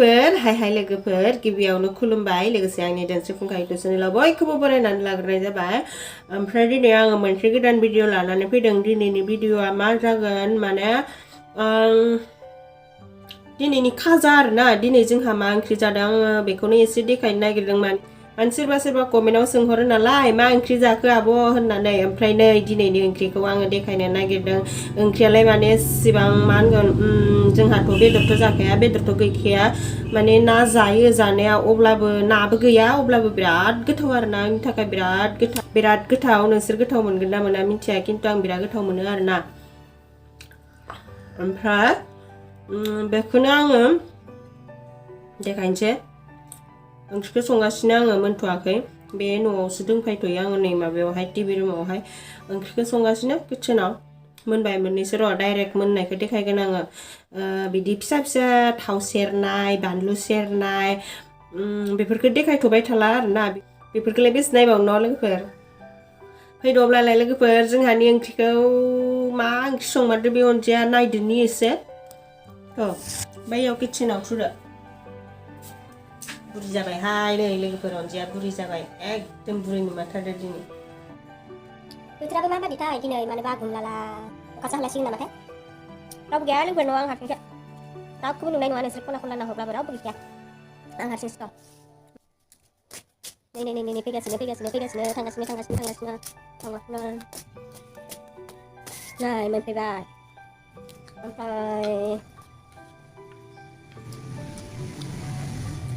लोगोफोर हाय लोगोफोर गिबियावनो खुलुमबाय लोगोसे आंनि धोनस्रि फुंखा इउटुब चेनेलाव बयखौबो बरायनानै लाग्रोनाय जाबाय ओमफ्राय दिनै आङो मोनसे गोदान भिडिअ लानानै फैदों दिनैनि भिडिअआ मा जागोन माने दिनैनि खाजा आरोना दिनै जोंहा मा ओंख्रि जादों आङो बेखौनो एसे देखायनो नागिरदोंमोन सोरबा कोमेन्टआव सोंहरो नालाय मा ओंख्रि जाखो आब' होननानै ओमफ्राय नै दिनैनि ओंख्रिखौ आङो देखायनो नागिरदों ओंख्रियालाय माने एसेबां मा होनगोन जोंहाथ' बेदरथ' जाखाया बेदरथ' गैखाया माने ना जायो जानाया अब्लाबो नाबो गैया अब्लाबो बिराद गोथाव आरोना आंनि थाखाय बिराद गोथाव नोंसोर गोथाव मोनगोन ना मोना मिथिया खिन्थु आं बिराद गोथाव मोनो आरोना ओमफ्राय बेखौनो आङो देखायनोसै ओंख्रिखौ संगासिनो आङो मोनथ'वाखै बे न'आवसो दंफैथ'यो आङो नै माबायावहाय टिभि रुमावहाय ओंख्रिखौ संगासिनो किटचेनाव मोनबाय मोननैसो र' डाइरेक्ट मोननायखौ देखायगोन आङो बिदि फिसा फिसा थाव सेरनाय बानलु सेरनाय बेफोरखौ देखायथ'बाय थाला आरोना बेफोरखौलाय बेसे नायबावनो न' लोगोफोर फैद'ब्लालाय लोगोफोर जोंहानि ओंख्रिखौ मा ओंख्रि संमारदो बे अनजिया नायदोनि एसे बैयाव किटचेनाव थुदो बुरि जाबायहाय नै लोगोफोर अनजिया बुरि जाबाय एकदम बुरि नुमारथारदो दिनै बोथोराबो माबायदिथाय दिनै माने बागुमलाला अखासो हालायसिगोन नामाथाय रावबो गैया लोगोफोर न'आव आं हारसिंसो रावखौबो नुनाय नङा नोंसोर खना खनला नाहरब्लाबो रावबो गैखाया आं हारसिंसो दं नै फैगासिनो थांगासिनो नै मोनफैबाय ओमफ्राय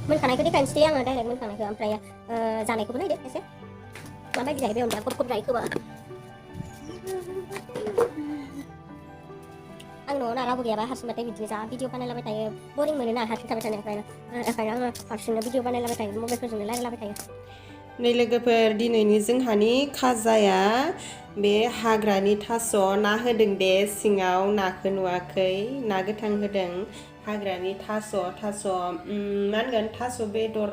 मोनखानायखौ देखायनोसै आङो डाइरेक्ट मोनखानायखौ ओमफ्राय जानायखौबो नायदो एसे माबायदि जायो बे अनजिया गब जायो खोमा आं न'आव रावबो गैयाबा हारसिंबाथाय बिदिनो जा भिडिअ बानायलाबाय थायो बरिं मोनोना हारसिं थाबाय थानायनिफ्रायनो आङो हारसिंनो भिडिअ बानायलाबाय थायो मबाइलफोरजोंनो रायलायलाबाय थायो नै लोगोफोर दिनैनि जोंहानि खाजाया बे हाग्रानि थास' ना होदों दे सिङाव नाखौ नुवाखै ना गोथां होदों हाग्रानि थास' मा होनगोन थास' बेदर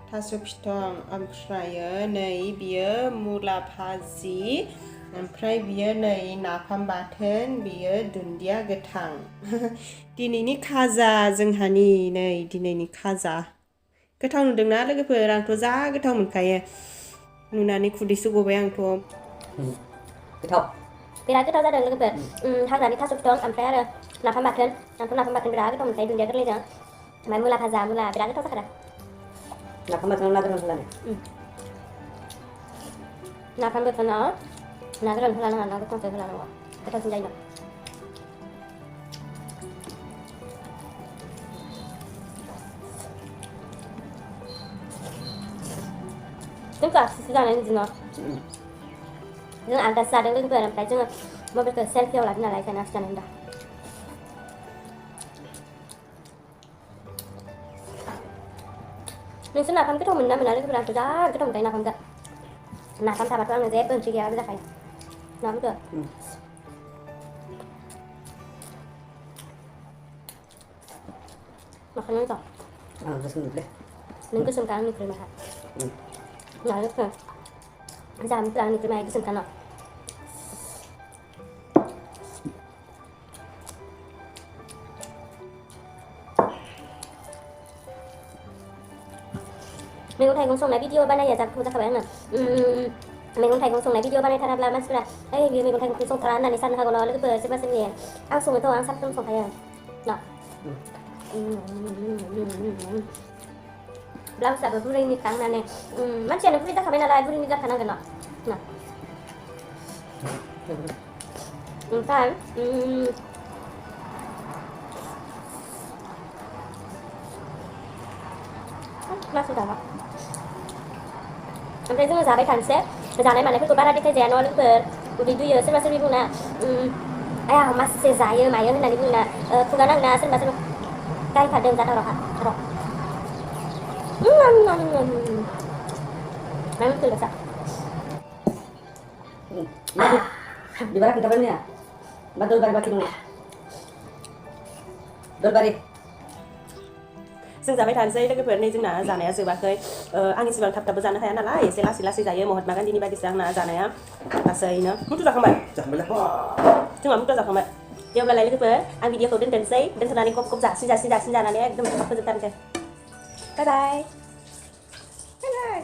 थास' फिथं ओमफ्रायो नै बियो मुला भाजि ओमफ्राय बियो नै नाफाम बाथोन बियो दुन्दिया गोथां दिनैनि खाजा जोंहानि नै दिनैनि खाजा गोथाव नुदोंना लोगोफोर आंथ' जा गोथाव मोनखायो नुनानै खुदैसो गबाय आंथ' गोथाव बिराद गोथाव जादों लोगोफोर हाग्रानि थास' फिथं ओमफ्राय आरो नाफाम बाथोन नाफाम बाथोन बिराद गोथाव मोनखायो दुन्दिया गोरलैजों ओमफ्राय मुला भाजा बिराद गोथाव जाखादों नाफाम बाथोनाव ना गोरान होलानो नाफाम बाथोनाव ना गोरान होलानाङा ना गोथांसो होलानांगौ गोथावसिन जायो जोंखौ आसि जानाय बिदिनो जों आलदासो जादों लोगोफोर ओमफ्राय जोङो मबाइलखौ सेलफियाव लादों नालाय ओंखायनो आसि जानाय दा नोंसोर नाफाम गोथाव मोनो ना मोना लोगोफोर आंथ' जा गोथाव मोनखायो नाफामखौ नाफाम थाबाथ' आङो जेबो ओंख्रि गैयाबो जाखायो नाफामखौ माखौ नांगौ आं गोसोम नुदों नों गोसोमखा आंनिख्रुइ माहा लोगोफोर जामुंफोरा आंनिख्रुइ माहा गोसोमखा न' मैगं थाइगं संनाय भिडिअ बानाया जाखाबाय आङो मैगं थाइगं संनाय भिडिअ बानायथाराब्ला मानसिफोरा ओइ बे मैगं थाइगंखौ संथारा होननानै साननो हागौ न' लोगोफोर सोरबा सोरबि आं सङोथ' आं सानफ्रोमबो संखायो न' ब्लाउसआबो बुरैनिखा होननानै मानसियानो बुरै जाखाबाय नालाय बुरैनि जाखानांगोन न' ओमफ्राय लासै दाबा ओमफ्राय जोङो जाबाय थानोसै जानाय मानायफोरखौ बारा देखायजाया न' लोगोफोर उदै दुयो सोरबा सोरबि बुंना आया मासे जायो मायो होननानै बुंना खुगा नांना सोरबा गायखादों जाथावराहा र' मा मोनखो बिबारा खोन्थाबाय मैया मा दलबारि बाखि दङ दलबारि जों जाबाय थानोसै लोगोफोर नै जोंना जानाया जोबाखै आं इसेबां थाब थाबबो जानो हाया नालाय एसे लासै जायो महात्मा गान्धीनि बायदिसो आंना जानाया लासैनो मुथु जाखांबाय जोंहा मुथु जाखांबाय दे अब्लालाय लोगोफोर आं भिडिअखौ दोनथ'नोसै दोनथ'नानै गब जासिन जानानै एकदम फोजोबथारनोसै बाय बाय